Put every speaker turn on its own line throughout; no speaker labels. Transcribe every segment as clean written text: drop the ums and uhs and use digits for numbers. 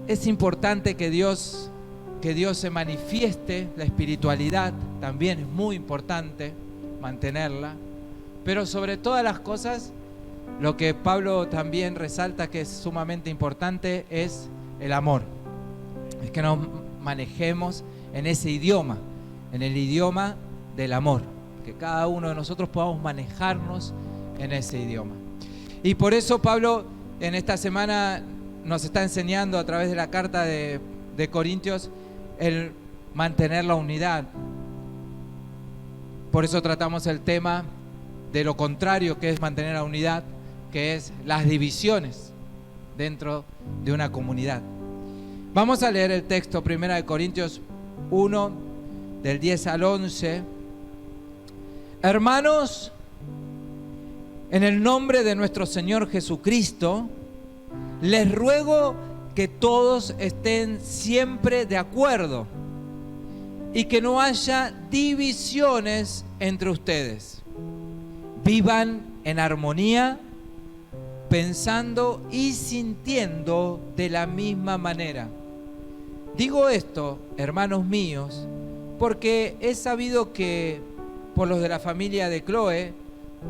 es importante que Dios se manifieste. La espiritualidad también es muy importante mantenerla, pero sobre todas las cosas, lo que Pablo también resalta que es sumamente importante es el amor. Es que nos manejemos en ese idioma, en el idioma del amor, que cada uno de nosotros podamos manejarnos en ese idioma. Y por eso Pablo en esta semana nos está enseñando a través de la carta de Corintios el mantener la unidad. Por eso tratamos el tema de lo contrario que es mantener la unidad, que es las divisiones dentro de una comunidad. Vamos a leer el texto 1 Corintios 1, del 10 al 11. Hermanos, en el nombre de nuestro Señor Jesucristo, les ruego que todos estén siempre de acuerdo y que no haya divisiones entre ustedes. Vivan en armonía, pensando y sintiendo de la misma manera. Digo esto, hermanos míos, porque he sabido que por los de la familia de Cloé,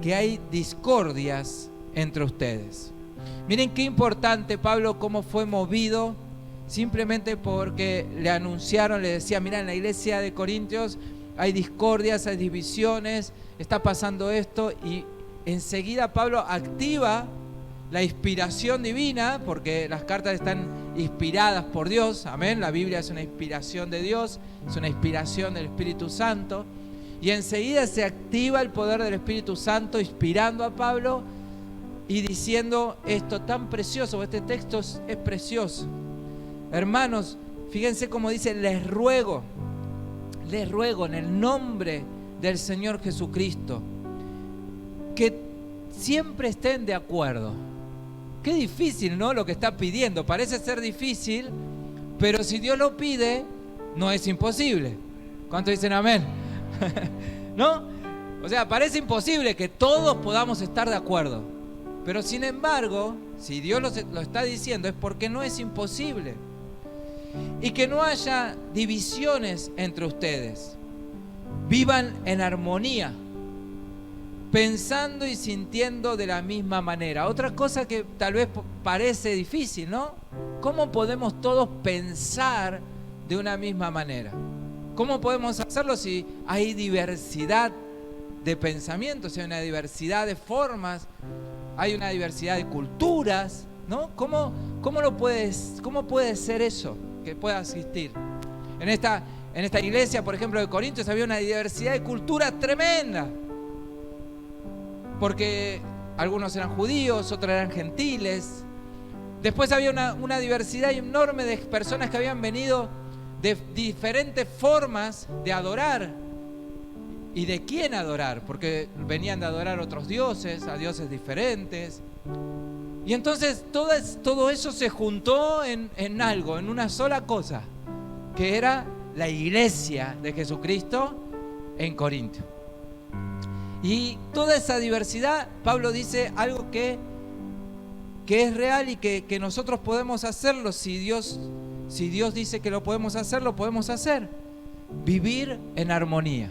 que hay discordias entre ustedes. Miren qué importante Pablo, cómo fue movido, simplemente porque le anunciaron, le decía, mira, en la iglesia de Corintios hay discordias, hay divisiones, está pasando esto, y enseguida Pablo activa la inspiración divina, porque las cartas están inspiradas por Dios, amén, la Biblia es una inspiración de Dios, es una inspiración del Espíritu Santo, y enseguida se activa el poder del Espíritu Santo inspirando a Pablo y diciendo esto tan precioso. Este texto es precioso. Hermanos, fíjense cómo dice, les ruego en el nombre del Señor Jesucristo que siempre estén de acuerdo. Qué difícil, ¿no? Lo que está pidiendo. Parece ser difícil, pero si Dios lo pide, no es imposible. ¿Cuántos dicen amén? ¿No? O sea, parece imposible que todos podamos estar de acuerdo. Pero sin embargo, si Dios lo está diciendo, es porque no es imposible. Y que no haya divisiones entre ustedes. Vivan en armonía, pensando y sintiendo de la misma manera. Otra cosa que tal vez parece difícil, ¿no? ¿Cómo podemos todos pensar de una misma manera? ¿Cómo podemos hacerlo si hay diversidad de pensamientos, si hay una diversidad de formas, hay una diversidad de culturas, ¿no? ¿Cómo puede ser eso que pueda existir? En esta iglesia, por ejemplo, de Corintios, había una diversidad de culturas tremenda. Porque algunos eran judíos, otros eran gentiles. Después había una diversidad enorme de personas que habían venido de diferentes formas de adorar y de quién adorar, porque venían de adorar a otros dioses, a dioses diferentes. Y entonces todo eso se juntó en algo, en una sola cosa, que era la iglesia de Jesucristo en Corinto. Y toda esa diversidad, Pablo dice algo que es real y que nosotros podemos hacerlo. Si Dios dice que lo podemos hacer, lo podemos hacer. Vivir en armonía.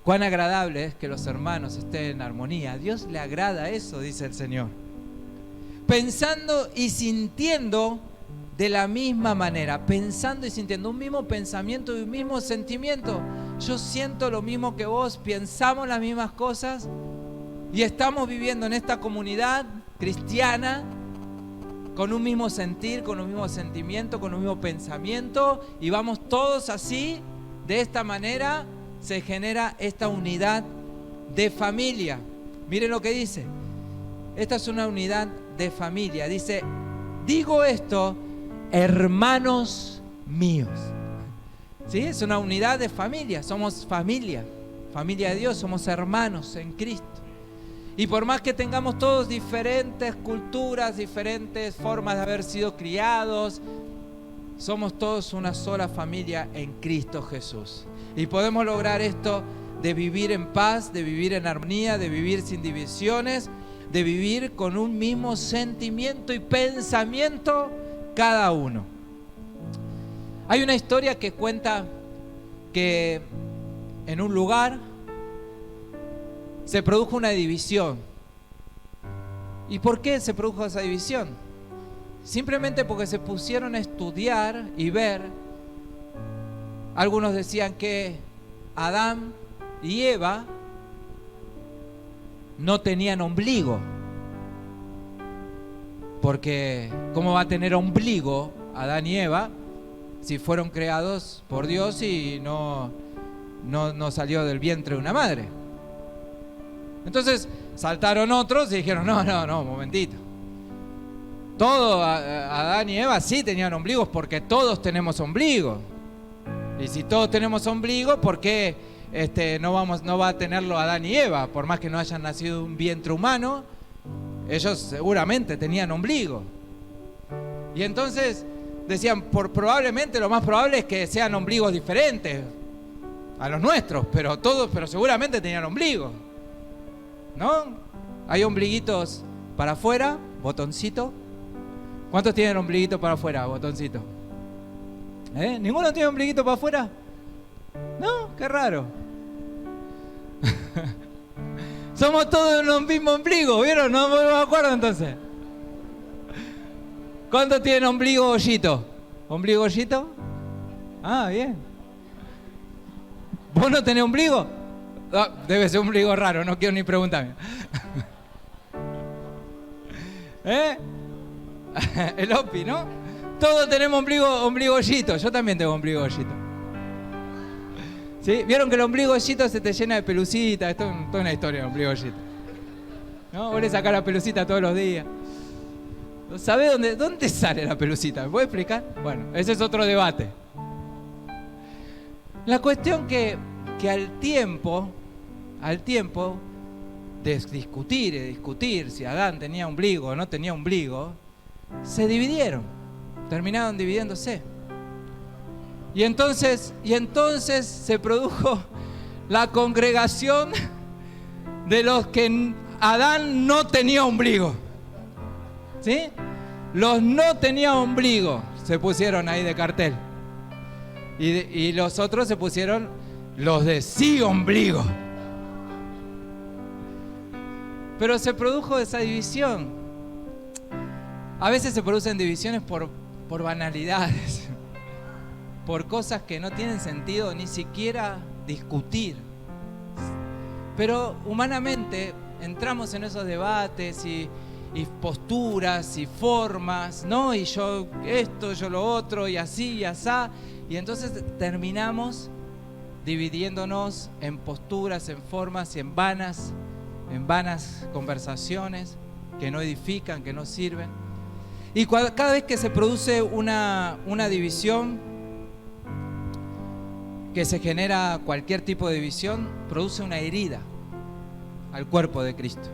Cuán agradable es que los hermanos estén en armonía. A Dios le agrada eso, dice el Señor. Pensando y sintiendo de la misma manera. Pensando y sintiendo un mismo pensamiento y un mismo sentimiento. Yo siento lo mismo que vos, pensamos las mismas cosas y estamos viviendo en esta comunidad cristiana con un mismo sentir, con un mismo sentimiento, con un mismo pensamiento, y vamos todos así. De esta manera se genera esta unidad de familia. Miren lo que dice. Esta es una unidad de familia. Dice, digo esto, hermanos míos. ¿Sí? Es una unidad de familia. Somos familia de Dios, somos hermanos en Cristo. Y por más que tengamos todos diferentes culturas, diferentes formas de haber sido criados, somos todos una sola familia en Cristo Jesús. Y podemos lograr esto de vivir en paz, de vivir en armonía, de vivir sin divisiones, de vivir con un mismo sentimiento y pensamiento cada uno. Hay una historia que cuenta que en un lugar se produjo una división. ¿Y por qué se produjo esa división? Simplemente porque se pusieron a estudiar y ver. Algunos decían que Adán y Eva no tenían ombligo. Porque ¿cómo va a tener ombligo Adán y Eva si fueron creados por Dios y no salió del vientre de una madre? Entonces saltaron otros y dijeron, no, momentito. Adán y Eva sí tenían ombligos porque todos tenemos ombligo. Y si todos tenemos ombligo, ¿por qué no va a tenerlo Adán y Eva? Por más que no hayan nacido de un vientre humano, ellos seguramente tenían ombligo. Y entonces decían, probablemente lo más probable es que sean ombligos diferentes a los nuestros, pero seguramente tenían ombligo, ¿no? Hay ombliguitos para afuera, botoncito. ¿Cuántos tienen ombliguito para afuera, botoncito? ¿Ninguno tiene ombliguito para afuera? No, qué raro. Somos todos un mismo ombligo, ¿vieron? No me acuerdo entonces. ¿Cuántos tienen ombligo hoyito? ¿Ombligo hoyito? Ah, bien. ¿Vos no tenés ombligo? Ah, debe ser un ombligo raro, no quiero ni preguntarme. El Opi, ¿no? Todos tenemos ombligo hoyito. Yo también tengo ombligo hoyito. ¿Sí? ¿Vieron que el ombligo hoyito se te llena de pelucita? Esto es toda una historia de ombligo hoyito, ¿no? Vos le sacás la pelucita todos los días. ¿Sabés dónde sale la pelucita? ¿Me puede explicar? Bueno, ese es otro debate. La cuestión que al tiempo de discutir si Adán tenía ombligo o no tenía ombligo, se dividieron, terminaron dividiéndose. Y entonces se produjo la congregación de los que Adán no tenía ombligo. ¿Sí? Los no tenía ombligo se pusieron ahí de cartel. Y los otros se pusieron los de sí ombligo. Pero se produjo esa división. A veces se producen divisiones por banalidades, por cosas que no tienen sentido ni siquiera discutir. Pero humanamente entramos en esos debates y posturas y formas, ¿no? Y yo esto, yo lo otro, y así y asá. Y entonces terminamos dividiéndonos en posturas, en formas y en vanas conversaciones que no edifican, que no sirven. Y cada vez que se produce una división, que se genera cualquier tipo de división, produce una herida al cuerpo de Cristo.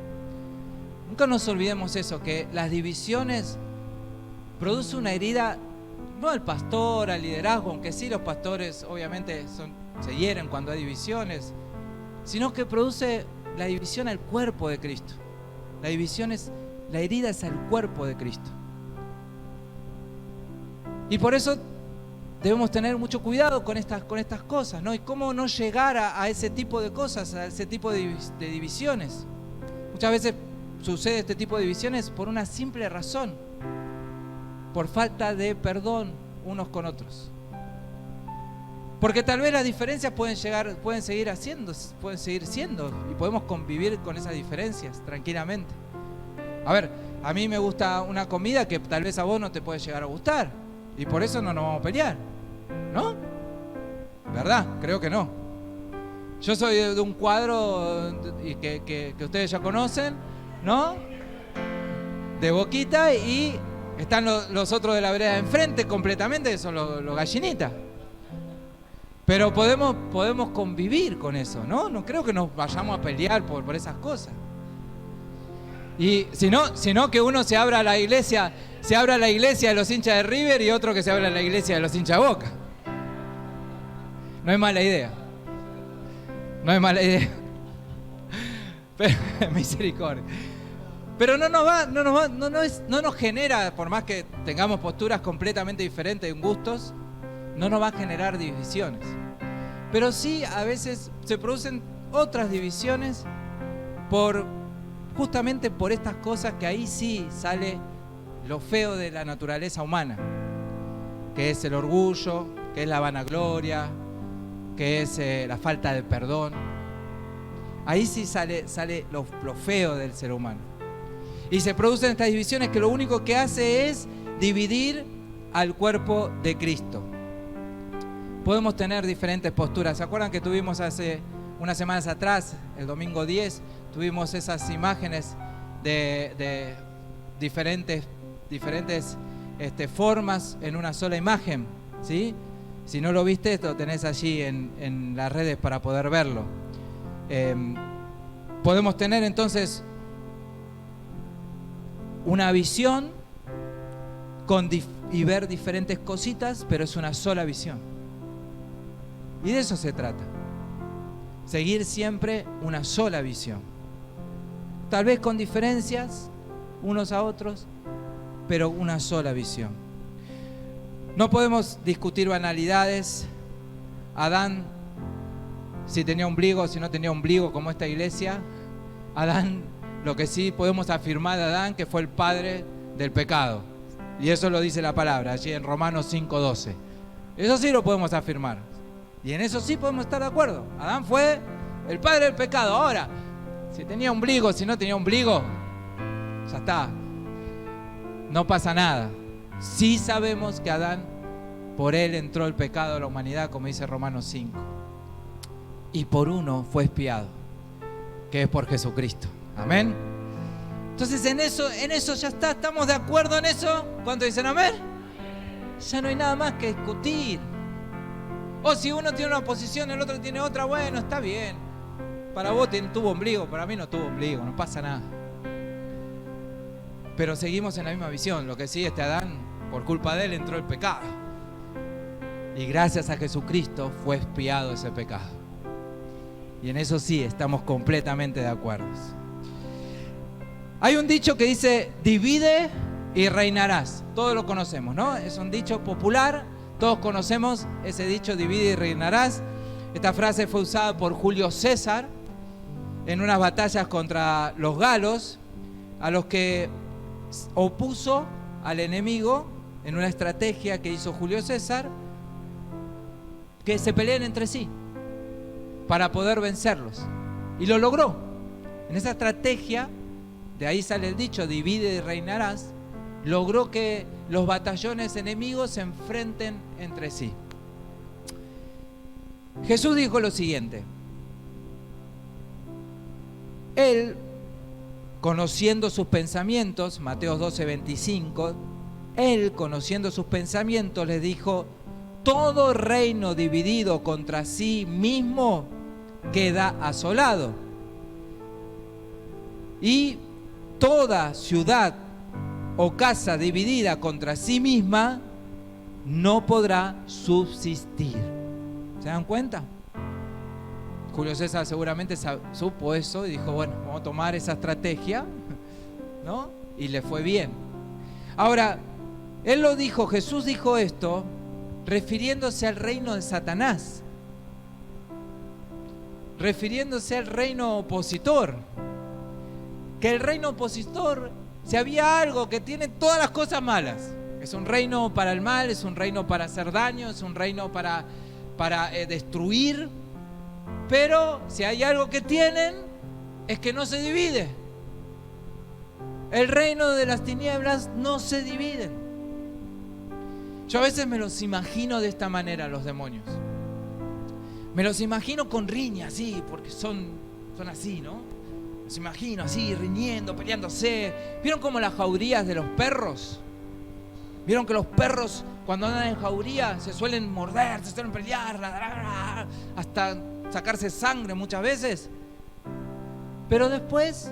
Nunca nos olvidemos eso, que las divisiones producen una herida, no al pastor, al liderazgo, aunque sí los pastores obviamente se hieren cuando hay divisiones, sino que produce la división al cuerpo de Cristo. La herida es al cuerpo de Cristo. Y por eso debemos tener mucho cuidado con estas cosas, ¿no? Y cómo no llegar a ese tipo de cosas, a ese tipo de divisiones. Muchas veces sucede este tipo de divisiones por una simple razón, por falta de perdón unos con otros. Porque tal vez las diferencias pueden seguir siendo, y podemos convivir con esas diferencias tranquilamente. A ver, a mí me gusta una comida que tal vez a vos no te puede llegar a gustar, y por eso no nos vamos a pelear, ¿no? ¿Verdad? Creo que no. Yo soy de un cuadro que ustedes ya conocen, ¿no? De Boquita, y están los otros de la vereda de enfrente completamente, que son los gallinitas. Pero podemos convivir con eso, ¿no? No creo que nos vayamos a pelear por esas cosas. Y sino que uno se abra a la iglesia de los hinchas de River y otro que se abra a la iglesia de los hinchas de Boca. No es mala idea. Pero, misericordia. Pero no nos genera, por más que tengamos posturas completamente diferentes en gustos, no nos va a generar divisiones. Pero sí, a veces se producen otras divisiones justamente por estas cosas, que ahí sí sale lo feo de la naturaleza humana, que es el orgullo, que es la vanagloria, que es la falta de perdón. Ahí sí sale lo feo del ser humano. Y se producen estas divisiones que lo único que hace es dividir al cuerpo de Cristo. Podemos tener diferentes posturas. ¿Se acuerdan que tuvimos hace unas semanas atrás, el domingo 10, tuvimos esas imágenes de diferentes formas en una sola imagen? ¿Sí? Si no lo viste, lo tenés allí en las redes para poder verlo. Podemos tener entonces una visión y ver diferentes cositas, pero es una sola visión. Y de eso se trata. Seguir siempre una sola visión. Tal vez con diferencias unos a otros, pero una sola visión. No podemos discutir banalidades. Adán, si tenía ombligo, si no tenía ombligo, como esta iglesia. Adán, lo que sí podemos afirmar de Adán, que fue el padre del pecado. Y eso lo dice la palabra, allí en Romanos 5:12. Eso sí lo podemos afirmar. Y en eso sí podemos estar de acuerdo. Adán fue el padre del pecado. Ahora, si tenía ombligo, si no tenía ombligo, ya está. No pasa nada. Sí sabemos que Adán, por él entró el pecado a la humanidad, como dice Romanos 5. Y por uno fue expiado, que es por Jesucristo. Amén. Entonces en eso ya está. ¿Estamos de acuerdo en eso? ¿Cuántos dicen amén? Ya no hay nada más que discutir. O si uno tiene una posición, el otro tiene otra, bueno, está bien. Para vos tuvo ombligo, para mí no tuvo ombligo, no pasa nada. Pero seguimos en la misma visión. Lo que sí, Adán, por culpa de él entró el pecado. Y gracias a Jesucristo fue expiado ese pecado. Y en eso sí estamos completamente de acuerdo. Hay un dicho que dice, divide y reinarás. Todos lo conocemos, ¿no? Es un dicho popular. Todos conocemos ese dicho, divide y reinarás. Esta frase fue usada por Julio César en unas batallas contra los galos, a los que opuso al enemigo en una estrategia que hizo Julio César, que se peleen entre sí para poder vencerlos. Y lo logró. En esa estrategia, de ahí sale el dicho, divide y reinarás, logró que los batallones enemigos se enfrenten entre sí. Jesús dijo lo siguiente. Él, conociendo sus pensamientos, Mateo 12:25, él, conociendo sus pensamientos, les dijo, todo reino dividido contra sí mismo queda asolado. Y toda ciudad o casa dividida contra sí misma no podrá subsistir. ¿Se dan cuenta? Julio César seguramente supo eso y dijo, bueno, vamos a tomar esa estrategia, ¿no? Y le fue bien. Ahora, él lo dijo, Jesús dijo esto refiriéndose al reino de Satanás, refiriéndose al reino opositor. Que el reino opositor, si había algo que tiene todas las cosas malas, es un reino para el mal, es un reino para hacer daño, es un reino para destruir, pero si hay algo que tienen es que no se divide. El reino de las tinieblas no se divide. Yo a veces me los imagino de esta manera, los demonios. Me los imagino con riña, así, porque son así, ¿no? Los imagino así, riñendo, peleándose. ¿Vieron como las jaurías de los perros? ¿Vieron que los perros cuando andan en jauría se suelen morder, se suelen pelear, ladrar, hasta sacarse sangre muchas veces? Pero después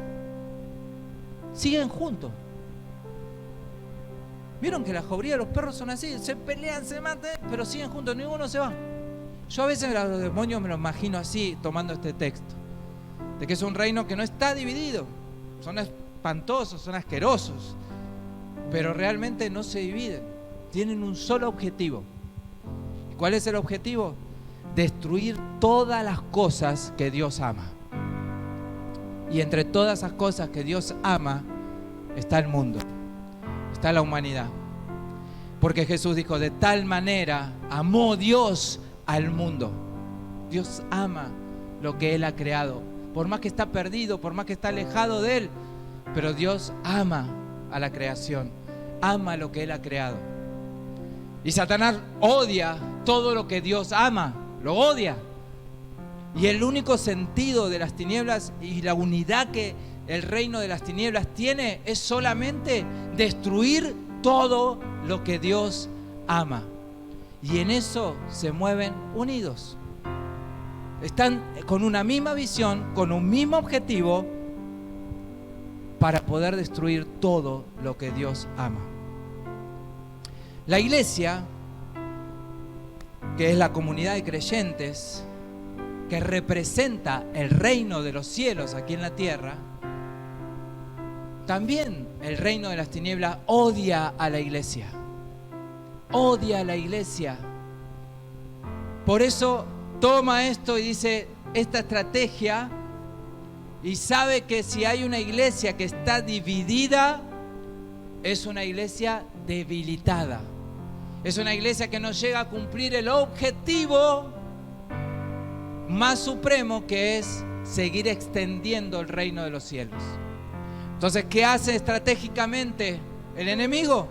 siguen juntos. ¿Vieron que la jauría de los perros son así? Se pelean, se matan, pero siguen juntos, ninguno se va. Yo a veces a los demonios me los imagino así, tomando este texto, de que es un reino que no está dividido. Son espantosos, son asquerosos, pero realmente no se dividen. Tienen un solo objetivo. ¿Cuál es el objetivo? Destruir todas las cosas que Dios ama. Y entre todas esas cosas que Dios ama está el mundo, está la humanidad. Porque Jesús dijo, de tal manera amó Dios al mundo. Dios ama lo que Él ha creado. Por más que está perdido, por más que está alejado de Él, pero Dios ama a la creación, ama lo que Él ha creado. Y Satanás odia todo lo que Dios ama, lo odia. Y el único sentido de las tinieblas y la unidad que el reino de las tinieblas tiene es solamente destruir todo lo que Dios ama. Y en eso se mueven unidos. Están con una misma visión, con un mismo objetivo, para poder destruir todo lo que Dios ama. La iglesia, que es la comunidad de creyentes, que representa el reino de los cielos aquí en la tierra, también el reino de las tinieblas odia a la iglesia. Odia a la iglesia. Por eso toma esto y dice esta estrategia, y sabe que si hay una iglesia que está dividida, es una iglesia debilitada. Es una iglesia que no llega a cumplir el objetivo más supremo, que es seguir extendiendo el reino de los cielos. Entonces, ¿qué hace estratégicamente el enemigo?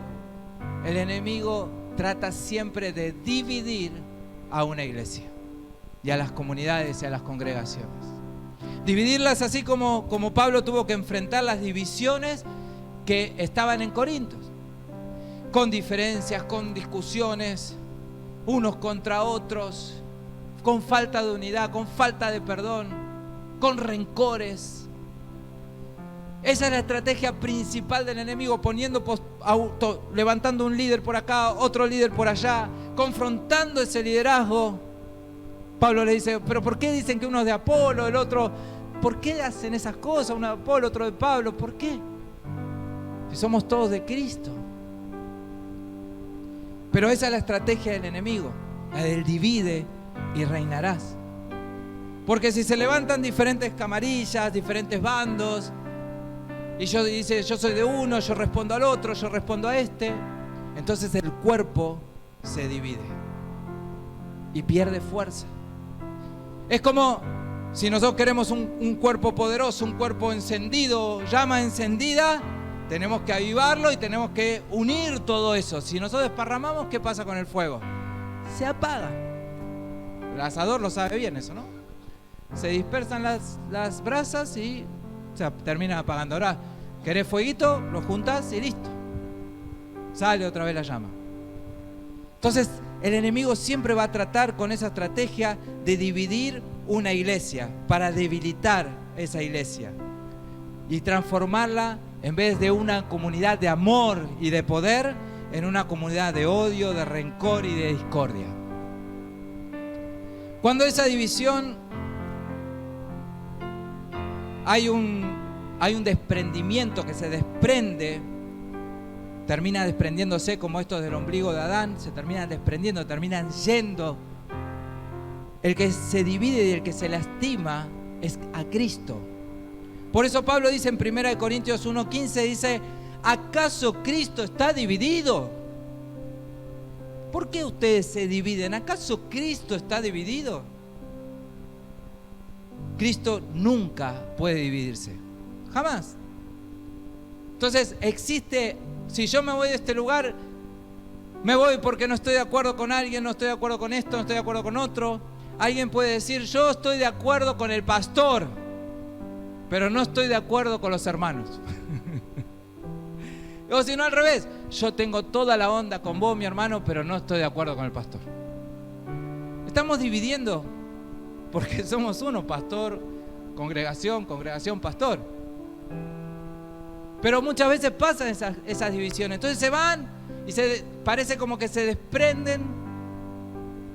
El enemigo trata siempre de dividir a una iglesia y a las comunidades y a las congregaciones. Dividirlas así como Pablo tuvo que enfrentar las divisiones que estaban en Corinto, con diferencias, con discusiones, unos contra otros, con falta de unidad, con falta de perdón, con rencores. Esa es la estrategia principal del enemigo, levantando un líder por acá, otro líder por allá, confrontando ese liderazgo. Pablo le dice, pero ¿por qué dicen que uno es de Apolo, el otro? ¿Por qué hacen esas cosas? Uno de Apolo, otro de Pablo. ¿Por qué? Si somos todos de Cristo. Pero esa es la estrategia del enemigo, la del divide y reinarás. Porque si se levantan diferentes camarillas, diferentes bandos, y dice, yo soy de uno, yo respondo al otro, yo respondo a este, entonces el cuerpo se divide y pierde fuerza. Es como si nosotros queremos un cuerpo poderoso, un cuerpo encendido, llama encendida, tenemos que avivarlo y tenemos que unir todo eso. Si nosotros desparramamos, ¿qué pasa con el fuego? Se apaga. El asador lo sabe bien eso, ¿no? Se dispersan las brasas y se terminan apagando. Ahora, ¿querés fueguito? Lo juntás y listo. Sale otra vez la llama. Entonces, el enemigo siempre va a tratar con esa estrategia de dividir una iglesia para debilitar esa iglesia y transformarla, en vez de una comunidad de amor y de poder, en una comunidad de odio, de rencor y de discordia. Cuando esa división hay un desprendimiento que se desprende, termina desprendiéndose como esto del ombligo de Adán, se terminan desprendiendo, terminan yendo. El que se divide y el que se lastima es a Cristo. Por eso Pablo dice en 1 Corintios 1:15, dice, ¿acaso Cristo está dividido? ¿Por qué ustedes se dividen? ¿Acaso Cristo está dividido? Cristo nunca puede dividirse, jamás. Entonces existe, si yo me voy de este lugar, me voy porque no estoy de acuerdo con alguien, no estoy de acuerdo con esto, no estoy de acuerdo con otro. Alguien puede decir, yo estoy de acuerdo con el pastor, pero no estoy de acuerdo con los hermanos. O si no, al revés, yo tengo toda la onda con vos, mi hermano, pero no estoy de acuerdo con el pastor. Estamos dividiendo porque somos uno, pastor, congregación, pastor. Pero muchas veces pasan esas divisiones. Entonces se van y parece como que se desprenden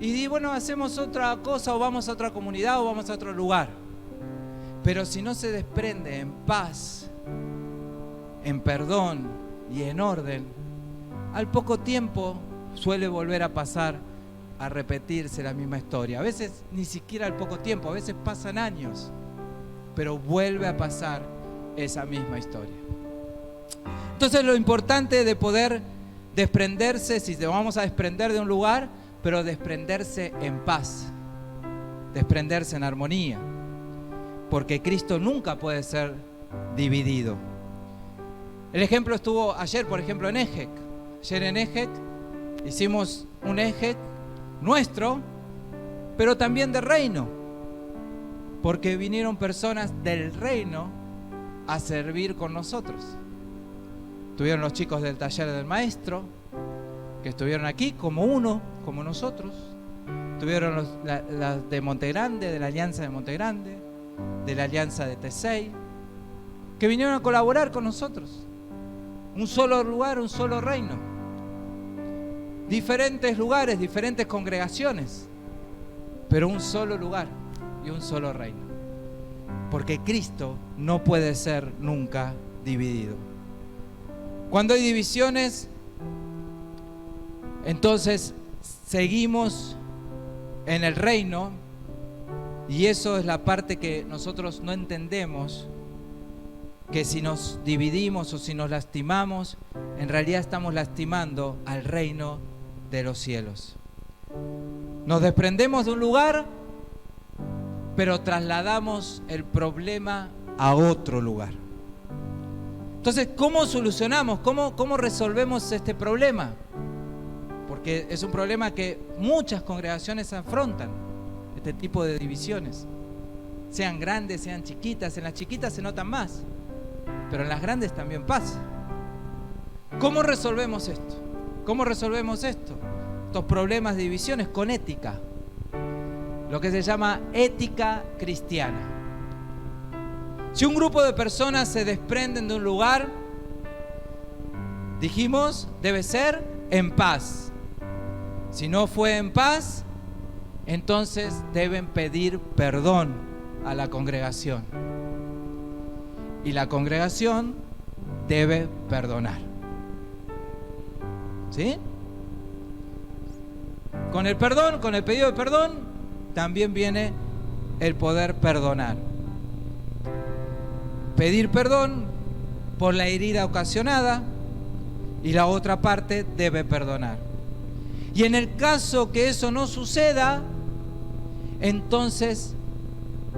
y bueno, hacemos otra cosa o vamos a otra comunidad o vamos a otro lugar. Pero si no se desprende en paz, en perdón y en orden, al poco tiempo suele volver a pasar, a repetirse la misma historia. A veces ni siquiera al poco tiempo, a veces pasan años, pero vuelve a pasar esa misma historia. Entonces lo importante de poder desprenderse, si te vamos a desprender de un lugar, pero desprenderse en paz, desprenderse en armonía, porque Cristo nunca puede ser dividido. El ejemplo estuvo ayer, por ejemplo, en Ejec. Ayer en Ejec hicimos un Ejec nuestro, pero también de reino, porque vinieron personas del reino a servir con nosotros. Estuvieron los chicos del taller del maestro, que estuvieron aquí como uno, como nosotros. Estuvieron los de Montegrande, de la Alianza de Montegrande, de la Alianza de T6, que vinieron a colaborar con nosotros. Un solo lugar, un solo reino. Diferentes lugares, diferentes congregaciones, pero un solo lugar y un solo reino. Porque Cristo no puede ser nunca dividido. Cuando hay divisiones, entonces seguimos en el reino, y eso es la parte que nosotros no entendemos, que si nos dividimos o si nos lastimamos, en realidad estamos lastimando al reino de los cielos. Nos desprendemos de un lugar, pero trasladamos el problema a otro lugar. Entonces, ¿cómo solucionamos? ¿Cómo resolvemos este problema? Porque es un problema que muchas congregaciones afrontan, este tipo de divisiones. Sean grandes, sean chiquitas. En las chiquitas se notan más, pero en las grandes también pasa. ¿Cómo resolvemos esto? ¿Cómo resolvemos esto? Estos problemas de divisiones con ética. Lo que se llama ética cristiana. Si un grupo de personas se desprenden de un lugar, dijimos, debe ser en paz. Si no fue en paz, entonces deben pedir perdón a la congregación. Y la congregación debe perdonar. ¿Sí? Con el perdón, con el pedido de perdón, también viene el poder perdonar. Pedir perdón por la herida ocasionada, y la otra parte debe perdonar. Y en el caso que eso no suceda, entonces,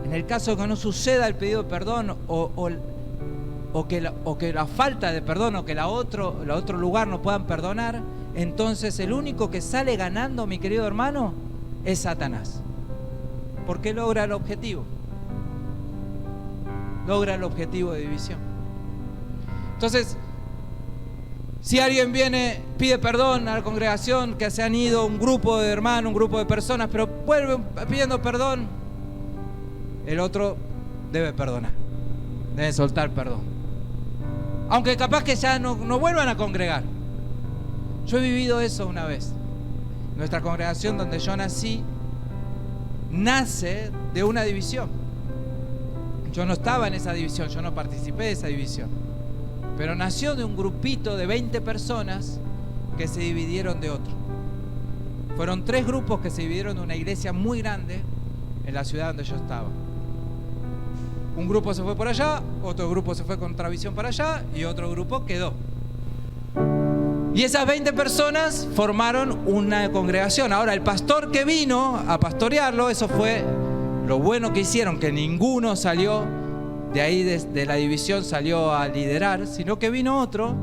en el caso que no suceda el pedido de perdón o que la falta de perdón o que la otro lugar no puedan perdonar, entonces el único que sale ganando, mi querido hermano, es Satanás. Porque logra el objetivo. Logra el objetivo de división. Entonces, si alguien viene, pide perdón a la congregación, que se han ido un grupo de hermanos, un grupo de personas, pero vuelven pidiendo perdón, el otro debe perdonar, debe soltar perdón. Aunque capaz que ya no vuelvan a congregar. Yo he vivido eso una vez. Nuestra congregación donde yo nací, nace de una división. Yo no estaba en esa división, yo no participé de esa división. Pero nació de un grupito de 20 personas que se dividieron de otro. Fueron 3 grupos que se dividieron de una iglesia muy grande en la ciudad donde yo estaba. Un grupo se fue por allá, otro grupo se fue con otra visión para allá y otro grupo quedó. Y esas 20 personas formaron una congregación. Ahora, el pastor que vino a pastorearlo, eso fue lo bueno que hicieron, que ninguno salió de ahí, de la división, salió a liderar, sino que vino otro.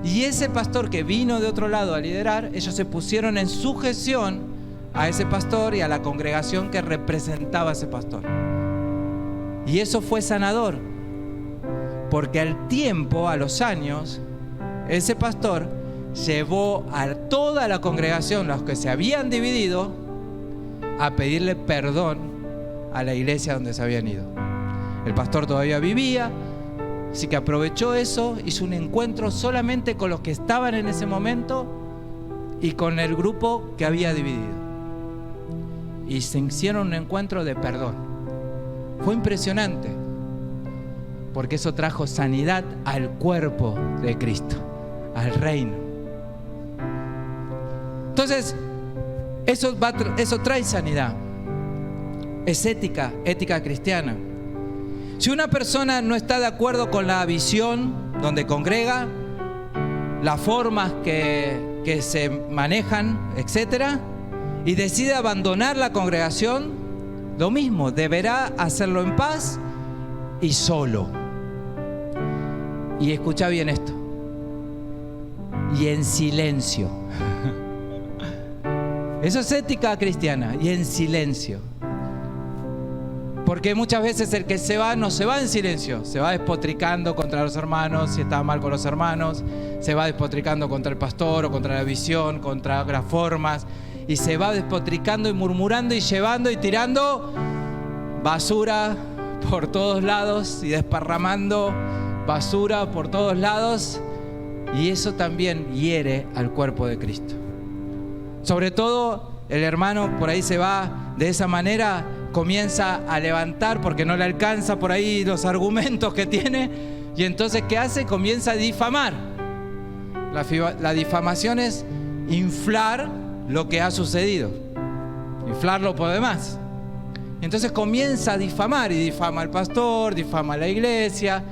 Y ese pastor que vino de otro lado a liderar, ellos se pusieron en sujeción a ese pastor y a la congregación que representaba a ese pastor. Y eso fue sanador, porque al tiempo, a los años, ese pastor llevó a toda la congregación, los que se habían dividido, a pedirle perdón a la iglesia donde se habían ido. El pastor todavía vivía, así que aprovechó eso, hizo un encuentro solamente con los que estaban en ese momento y con el grupo que había dividido. Y se hicieron un encuentro de perdón. Fue impresionante. porque eso trajo sanidad al cuerpo de Cristo, al reino. Entonces, eso trae sanidad. Es ética cristiana. Si una persona no está de acuerdo con la visión donde congrega, las formas que se manejan, etc., y decide abandonar la congregación, lo mismo, deberá hacerlo en paz y solo. Y escucha bien esto. Y en silencio. Eso es ética cristiana, y en silencio. Porque muchas veces el que se va no se va en silencio, se va despotricando contra los hermanos, si está mal con los hermanos, se va despotricando contra el pastor o contra la visión, contra las formas, y se va despotricando y murmurando y llevando y tirando basura por todos lados y desparramando basura por todos lados, y eso también hiere al cuerpo de Cristo. Sobre todo el hermano por ahí se va de esa manera, comienza a levantar porque no le alcanza por ahí los argumentos que tiene, y entonces ¿qué hace? Comienza a difamar. La difamación es inflar lo que ha sucedido, inflarlo por demás. Entonces comienza a difamar, y difama al pastor, difama a la iglesia,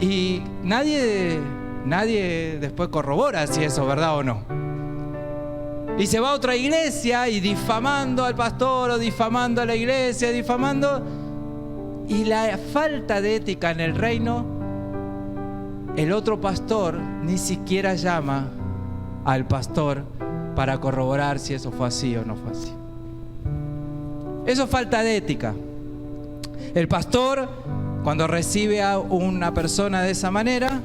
y nadie después corrobora si eso es verdad o no. Y se va a otra iglesia y difamando al pastor o difamando a la iglesia, difamando. Y la falta de ética en el reino, el otro pastor ni siquiera llama al pastor para corroborar si eso fue así o no fue así. Eso es falta de ética. El pastor, cuando recibe a una persona de esa manera,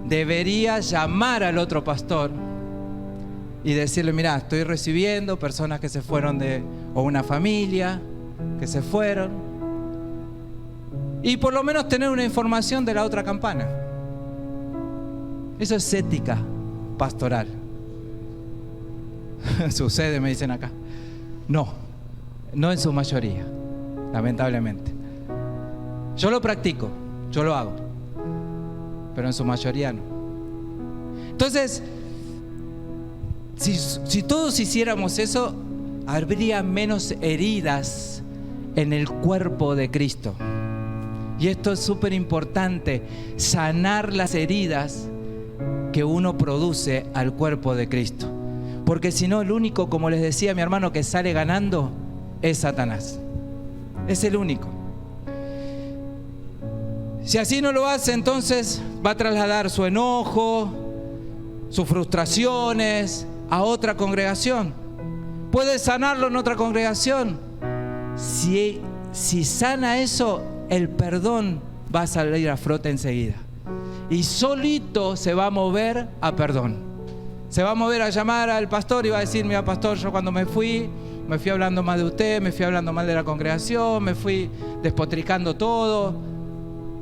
debería llamar al otro pastor y decirle: mira, estoy recibiendo personas que se fueron o una familia que se fueron, y por lo menos tener una información de la otra campana. Eso es ética pastoral. Sucede, me dicen acá. No en su mayoría, lamentablemente. Yo lo practico, yo lo hago, pero en su mayoría no. Entonces, si todos hiciéramos eso, habría menos heridas en el cuerpo de Cristo. Y esto es súper importante, sanar las heridas que uno produce al cuerpo de Cristo. Porque si no, el único, como les decía mi hermano, que sale ganando es Satanás. Es el único. Si así no lo hace, entonces va a trasladar su enojo, sus frustraciones a otra congregación. Puede sanarlo en otra congregación. Si sana eso, el perdón va a salir a flote enseguida. Y solito se va a mover a perdón. Se va a mover a llamar al pastor y va a decir: mira, pastor, yo cuando me fui hablando mal de usted, me fui hablando mal de la congregación, me fui despotricando todo,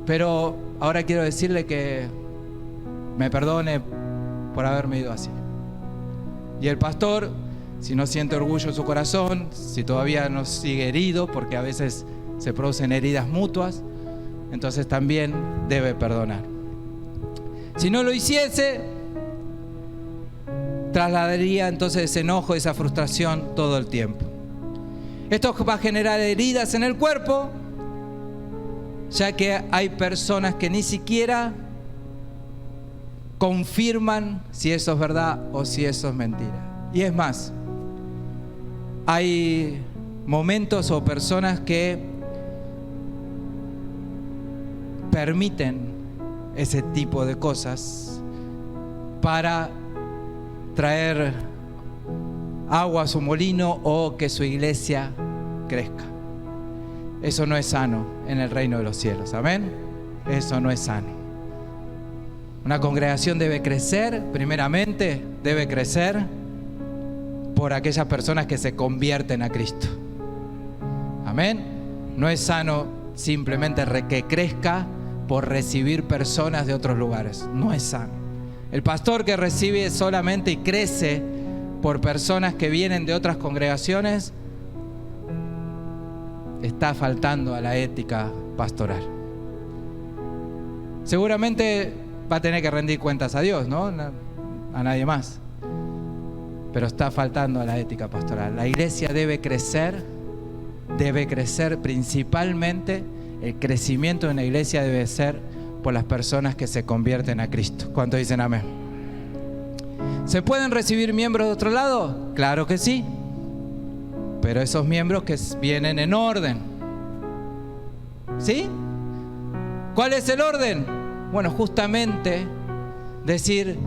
pero ahora quiero decirle que me perdone por haberme ido así. Y el pastor, si no siente orgullo en su corazón, si todavía no sigue herido, porque a veces se producen heridas mutuas, entonces también debe perdonar. Si no lo hiciese, trasladaría entonces ese enojo, esa frustración todo el tiempo. Esto va a generar heridas en el cuerpo, ya que hay personas que ni siquiera confirman si eso es verdad o si eso es mentira. Y es más, hay momentos o personas que permiten ese tipo de cosas para traer agua a su molino o que su iglesia crezca. Eso no es sano en el reino de los cielos. Amén. Eso no es sano. Una congregación debe crecer, primeramente debe crecer por aquellas personas que se convierten a Cristo. Amén. No es sano simplemente que crezca por recibir personas de otros lugares. No es sano. El pastor que recibe solamente y crece por personas que vienen de otras congregaciones está faltando a la ética pastoral. seguramente va a tener que rendir cuentas a Dios, ¿no? A nadie más. Pero está faltando a la ética pastoral. La iglesia debe crecer principalmente. El crecimiento de una iglesia debe ser por las personas que se convierten a Cristo. ¿Cuántos dicen amén? ¿Se pueden recibir miembros de otro lado? Claro que sí. Pero esos miembros que vienen en orden. ¿Sí? ¿Cuál es el orden? Bueno, justamente decir,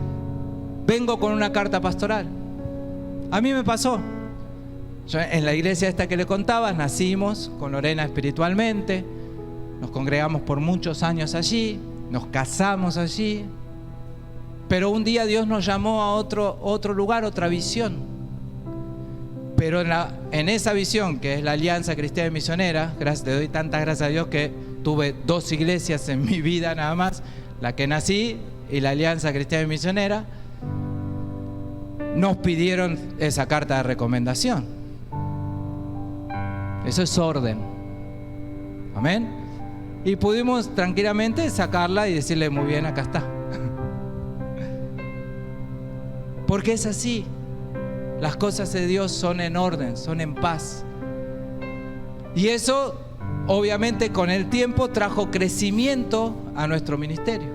vengo con una carta pastoral. A mí me pasó. Yo, en la iglesia esta que le contaba, nacimos con Lorena espiritualmente, nos congregamos por muchos años allí, nos casamos allí, pero un día Dios nos llamó a otro lugar, otra visión. Pero en esa visión, que es la Alianza Cristiana y Misionera, le doy tantas gracias a Dios que tuve 2 iglesias en mi vida nada más, la que nací y la Alianza Cristiana y Misionera, nos pidieron esa carta de recomendación. Eso es orden. Amén. Y pudimos tranquilamente sacarla y decirle, muy bien, acá está. Porque es así. Las cosas de Dios son en orden, son en paz. Y eso, obviamente, con el tiempo trajo crecimiento a nuestro ministerio.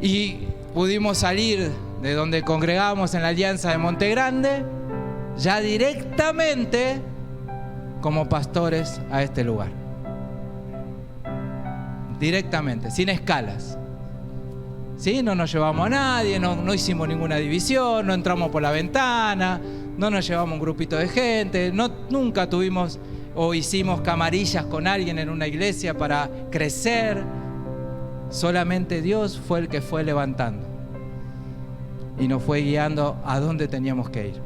Y pudimos salir de donde congregamos en la Alianza de Monte Grande, ya directamente como pastores a este lugar. Directamente, sin escalas. ¿Sí? No nos llevamos a nadie, no hicimos ninguna división, no entramos por la ventana, no nos llevamos un grupito de gente, nunca tuvimos o hicimos camarillas con alguien en una iglesia para crecer. Solamente Dios fue el que fue levantando y nos fue guiando a dónde teníamos que ir.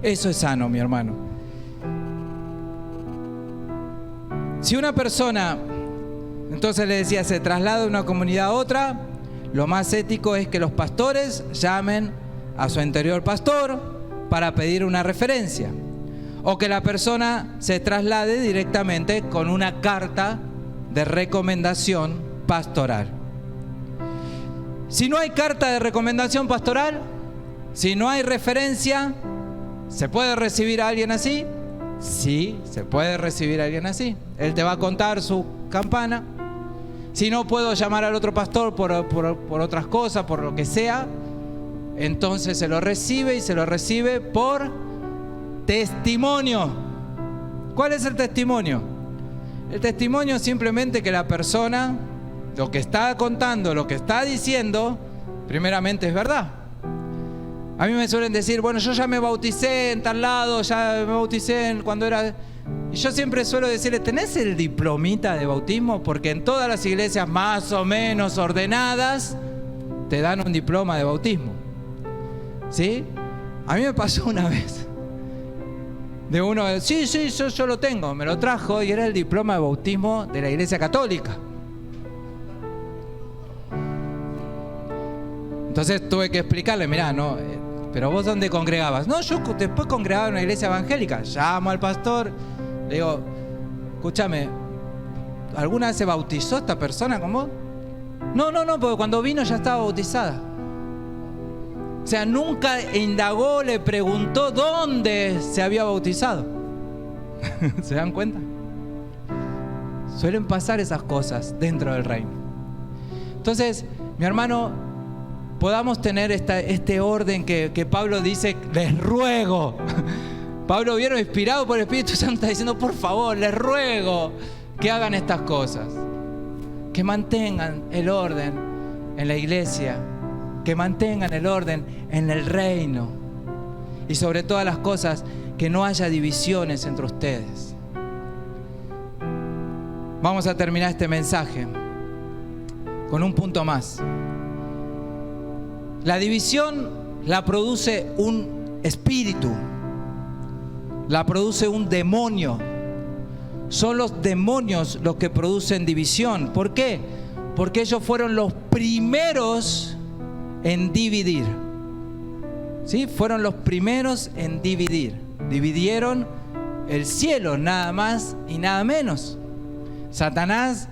Eso es sano, mi hermano. Si una persona, entonces le decía, se traslada de una comunidad a otra, lo más ético es que los pastores llamen a su anterior pastor para pedir una referencia, o que la persona se traslade directamente con una carta de recomendación pastoral. Si no hay carta de recomendación pastoral, si no hay referencia, ¿se puede recibir a alguien así? Sí, se puede recibir a alguien así. Él te va a contar su campana. Si no puedo llamar al otro pastor por otras cosas, por lo que sea, entonces se lo recibe y se lo recibe por testimonio. ¿Cuál es el testimonio? El testimonio es simplemente que la persona, lo que está contando, lo que está diciendo, primeramente es verdad. A mí me suelen decir, bueno, yo ya me bauticé en tal lado, ya me bauticé cuando era... Y yo siempre suelo decirle, ¿tenés el diplomita de bautismo? Porque en todas las iglesias más o menos ordenadas te dan un diploma de bautismo. ¿Sí? A mí me pasó una vez. De uno, sí, yo lo tengo, me lo trajo y era el diploma de bautismo de la Iglesia Católica. Entonces tuve que explicarle, mirá, no, pero vos ¿dónde congregabas? No, yo después congregaba en una iglesia evangélica. Llamo al pastor, le digo, escúchame, ¿alguna vez se bautizó esta persona con vos? No, porque cuando vino ya estaba bautizada. O sea, nunca indagó, le preguntó dónde se había bautizado. ¿Se dan cuenta? Suelen pasar esas cosas dentro del reino. Entonces, mi hermano, podamos tener este orden que Pablo dice, les ruego. Pablo, vieron, inspirado por el Espíritu Santo, está diciendo, por favor, les ruego que hagan estas cosas. Que mantengan el orden en la iglesia, que mantengan el orden en el reino. Y sobre todas las cosas, que no haya divisiones entre ustedes. Vamos a terminar este mensaje con un punto más. La división la produce un espíritu, la produce un demonio. Son los demonios los que producen división. ¿Por qué? Porque ellos fueron los primeros en dividir. ¿Sí? Fueron los primeros en dividir. Dividieron el cielo, nada más y nada menos. Satanás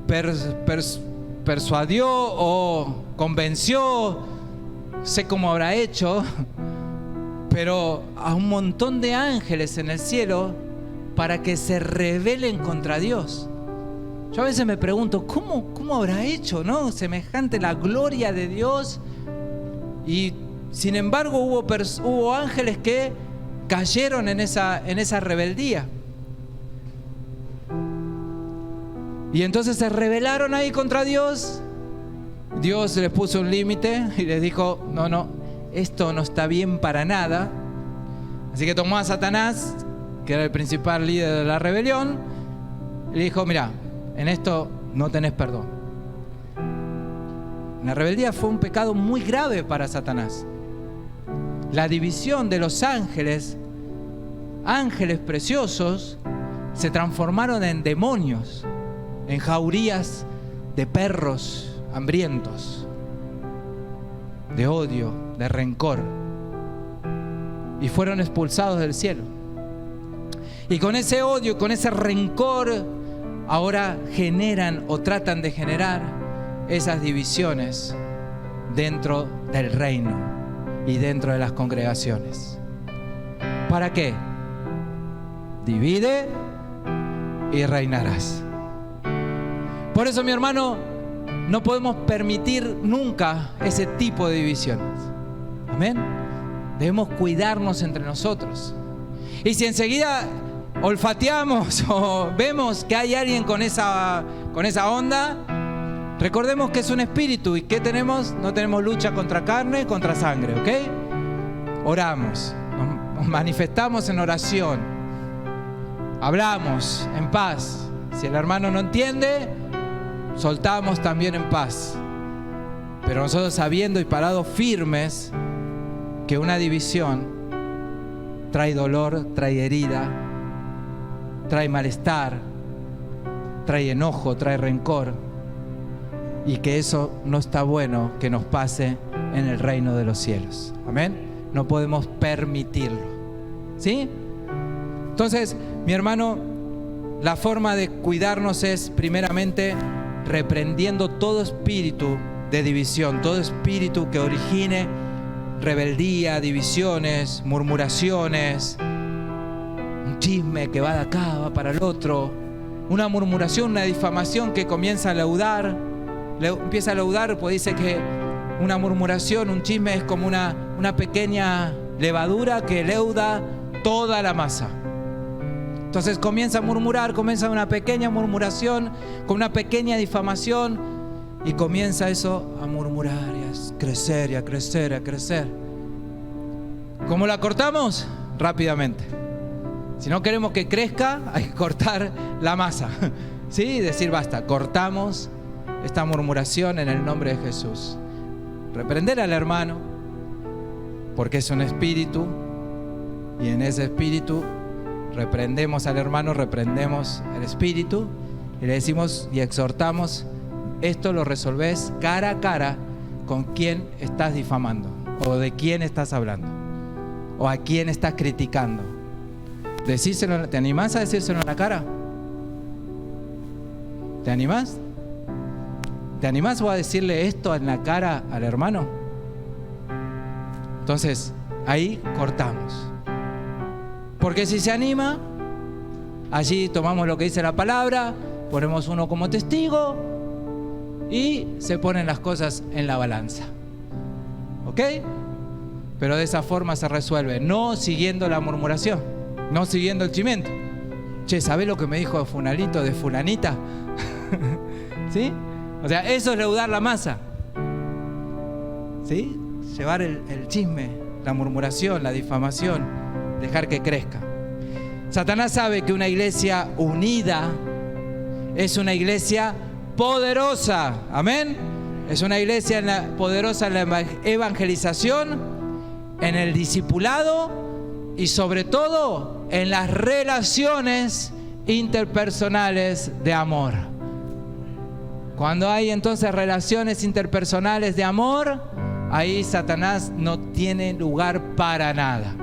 persuadió o convenció, sé cómo habrá hecho, pero a un montón de ángeles en el cielo para que se rebelen contra Dios. Yo a veces me pregunto, ¿cómo habrá hecho, no? Semejante la gloria de Dios. Y sin embargo hubo ángeles que cayeron en esa rebeldía. Y entonces se rebelaron ahí contra Dios. Dios les puso un límite y les dijo, no, esto no está bien para nada. Así que tomó a Satanás, que era el principal líder de la rebelión, y le dijo, mira, en esto no tenés perdón. La rebeldía fue un pecado muy grave para Satanás. La división de los ángeles preciosos, se transformaron en demonios, en jaurías de perros hambrientos, de odio, de rencor, y fueron expulsados del cielo. Y con ese odio, con ese rencor, ahora generan o tratan de generar esas divisiones dentro del reino y dentro de las congregaciones. ¿Para qué? Divide y reinarás. Por eso, mi hermano, no podemos permitir nunca ese tipo de divisiones. Amén. Debemos cuidarnos entre nosotros. Y si enseguida olfateamos o vemos que hay alguien con esa onda, recordemos que es un espíritu. ¿Y qué tenemos? No tenemos lucha contra carne, contra sangre, ¿ok? Oramos, nos manifestamos en oración, hablamos en paz. Si el hermano no entiende, soltamos también en paz. Pero nosotros sabiendo y parados firmes que una división trae dolor, trae herida, trae malestar, trae enojo, trae rencor, y que eso no está bueno que nos pase en el reino de los cielos. Amén. No podemos permitirlo. ¿Sí? Entonces, mi hermano, la forma de cuidarnos es primeramente reprendiendo todo espíritu de división, todo espíritu que origine rebeldía, divisiones, murmuraciones, un chisme que va de acá, va para el otro, una murmuración, una difamación que comienza a laudar, empieza a laudar, pues dice que una murmuración, un chisme es como una pequeña levadura que leuda toda la masa. Entonces comienza a murmurar, comienza una pequeña murmuración, con una pequeña difamación, y comienza eso a murmurar y a crecer y a crecer y a crecer. ¿Cómo la cortamos? Rápidamente. Si no queremos que crezca, hay que cortar la masa. ¿Sí? Decir basta, cortamos esta murmuración en el nombre de Jesús. Reprender al hermano, porque es un espíritu, y en ese espíritu reprendemos al hermano, reprendemos el espíritu, y le decimos y exhortamos, esto lo resolvés cara a cara con quién estás difamando, o de quién estás hablando, o a quién estás criticando. Decírselo, ¿te animás a decírselo en la cara? ¿Te animás? ¿Te animás vos a decirle esto en la cara al hermano? Entonces, ahí cortamos. Porque si se anima, allí tomamos lo que dice la palabra, ponemos uno como testigo y se ponen las cosas en la balanza. ¿Ok? Pero de esa forma se resuelve, no siguiendo la murmuración, no siguiendo el chimento. Che, ¿sabés lo que me dijo fulanito de fulanita? ¿Sí? O sea, eso es leudar la masa. ¿Sí? Llevar el chisme, la murmuración, la difamación, dejar que crezca. Satanás sabe que una iglesia unida es una iglesia poderosa. Amén. Es una iglesia poderosa en la evangelización, en el discipulado y sobre todo en las relaciones interpersonales de amor. Cuando hay entonces relaciones interpersonales de amor, ahí Satanás no tiene lugar para nada,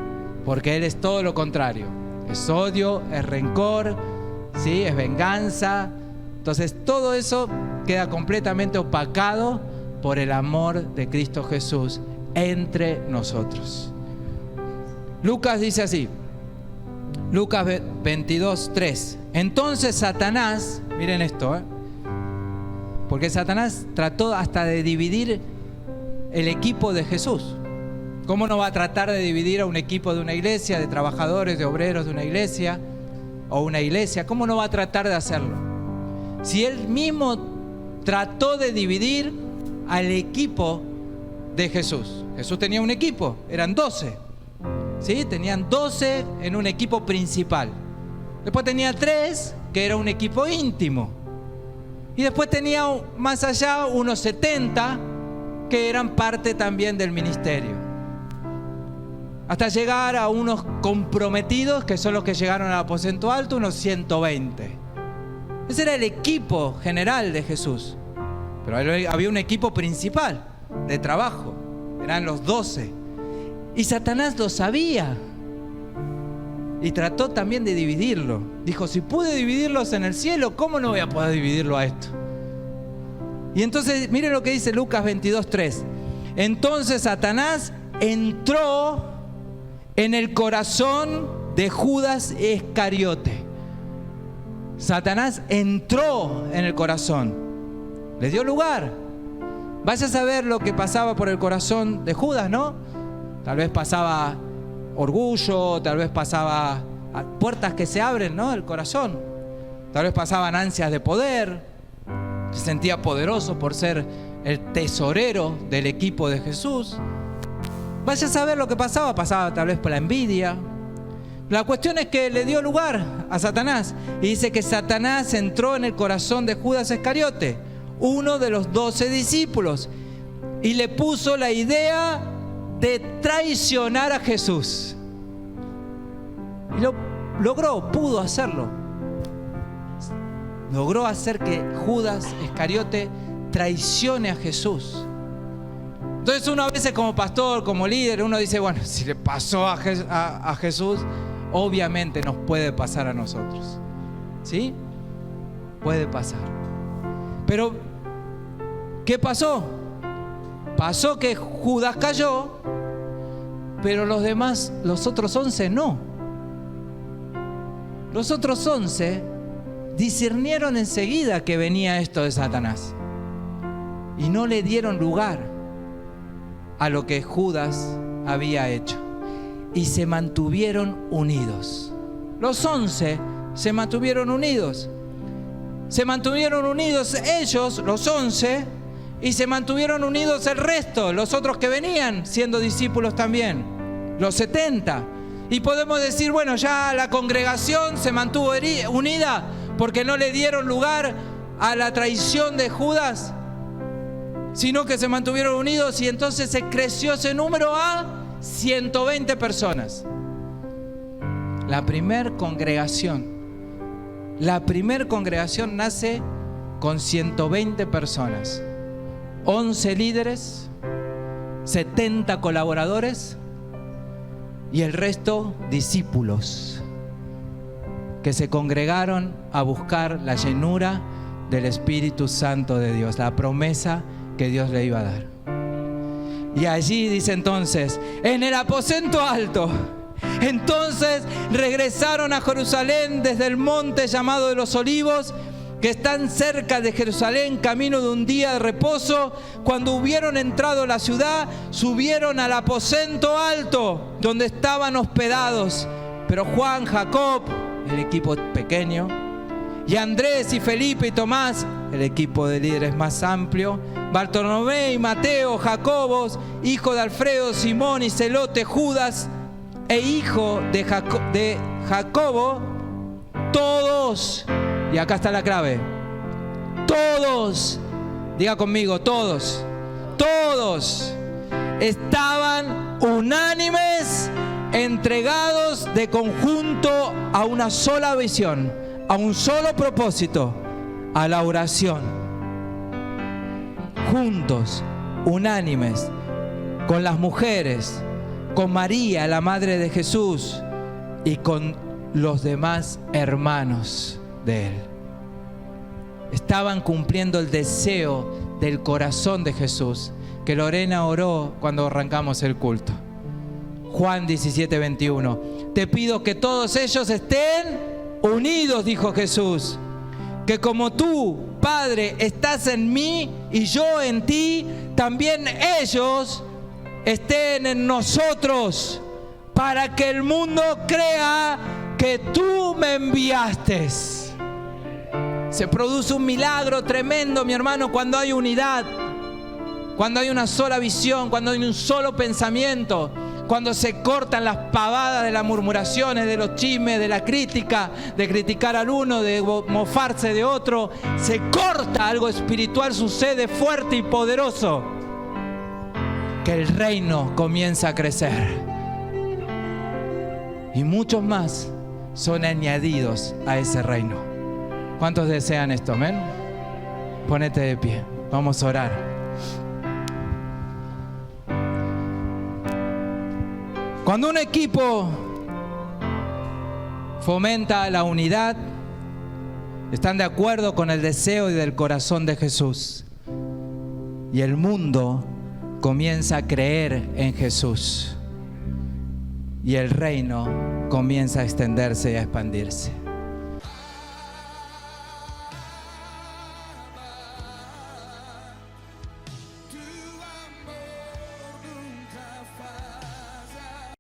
porque él es todo lo contrario. Es odio, es rencor, ¿sí? Es venganza, Entonces todo eso queda completamente opacado por el amor de Cristo Jesús entre nosotros. Lucas dice así, Lucas 22:3. Entonces Satanás, miren esto, porque Satanás trató hasta de dividir el equipo de Jesús. ¿Cómo no va a tratar de dividir a un equipo de una iglesia, de trabajadores, de obreros de una iglesia o una iglesia? ¿Cómo no va a tratar de hacerlo? Si él mismo trató de dividir al equipo de Jesús. Jesús tenía un equipo, eran 12. ¿Sí? Tenían 12 en un equipo principal. Después tenía 3, que era un equipo íntimo. Y después tenía más allá unos 70, que eran parte también del ministerio. Hasta llegar a unos comprometidos, que son los que llegaron al aposento alto, unos 120. Ese era el equipo general de Jesús. Pero había un equipo principal de trabajo. Eran los 12. Y Satanás lo sabía. Y trató también de dividirlo. Dijo, si pude dividirlos en el cielo, ¿cómo no voy a poder dividirlo a esto? Y entonces, miren lo que dice Lucas 22:3. Entonces Satanás entró en el corazón de Judas Iscariote. Satanás entró en el corazón. Le dio lugar. Vaya a saber lo que pasaba por el corazón de Judas, ¿no? Tal vez pasaba orgullo, tal vez pasaba puertas que se abren, ¿no? El corazón. Tal vez pasaban ansias de poder. Se sentía poderoso por ser el tesorero del equipo de Jesús. Vaya a saber lo que pasaba. Pasaba tal vez por la envidia. La cuestión es que le dio lugar a Satanás. Y dice que Satanás entró en el corazón de Judas Iscariote, uno de los 12 discípulos, y le puso la idea de traicionar a Jesús. Y lo logró, pudo hacerlo. Logró hacer que Judas Iscariote traicione a Jesús. Entonces uno a veces como pastor, como líder, uno dice, bueno, si le pasó a Jesús, obviamente nos puede pasar a nosotros. ¿Sí? Puede pasar. Pero, ¿qué pasó? Pasó que Judas cayó, pero los otros 11 no. Los otros 11 discernieron enseguida que venía esto de Satanás y no le dieron lugar a lo que Judas había hecho y se mantuvieron unidos. Los 11 se mantuvieron unidos. Se mantuvieron unidos ellos, los 11, y se mantuvieron unidos el resto, los otros que venían siendo discípulos también, los 70. Y podemos decir, bueno, ya la congregación se mantuvo unida porque no le dieron lugar a la traición de Judas, sino que se mantuvieron unidos y entonces se creció ese número a 120 personas. La primer congregación nace con 120 personas, 11 líderes, 70 colaboradores y el resto discípulos que se congregaron a buscar la llenura del Espíritu Santo de Dios, la promesa que Dios le iba a dar. Y allí dice entonces, en el aposento alto, entonces regresaron a Jerusalén desde el monte llamado de los Olivos, que están cerca de Jerusalén, camino de un día de reposo. Cuando hubieron entrado a la ciudad, subieron al aposento alto, donde estaban hospedados. Pero Juan, Jacob, el equipo pequeño, y Andrés y Felipe y Tomás, el equipo de líderes más amplio, Bartolomé y Mateo, Jacobos, hijo de Alfredo, Simón y Celote, Judas, e hijo de Jacobo, todos, y acá está la clave, todos, diga conmigo, todos estaban unánimes, entregados de conjunto a una sola visión, a un solo propósito, a la oración. Juntos, unánimes, con las mujeres, con María, la madre de Jesús, y con los demás hermanos de él. estaban cumpliendo el deseo del corazón de Jesús, que Lorena oró cuando arrancamos el culto. Juan 17:21. Te pido que todos ellos estén unidos, dijo Jesús. Que como tú, Padre, estás en mí y yo en ti, también ellos estén en nosotros, para que el mundo crea que tú me enviaste. Se produce un milagro tremendo, mi hermano, cuando hay unidad, cuando hay una sola visión, cuando hay un solo pensamiento, cuando se cortan las pavadas de las murmuraciones, de los chismes, de la crítica, de criticar al uno, de mofarse de otro. Se corta, algo espiritual sucede fuerte y poderoso, que el reino comienza a crecer. Y muchos más son añadidos a ese reino. ¿Cuántos desean esto? Amén. Ponete de pie, vamos a orar. Cuando un equipo fomenta la unidad, están de acuerdo con el deseo y del corazón de Jesús, y el mundo comienza a creer en Jesús, y el reino comienza a extenderse y a expandirse.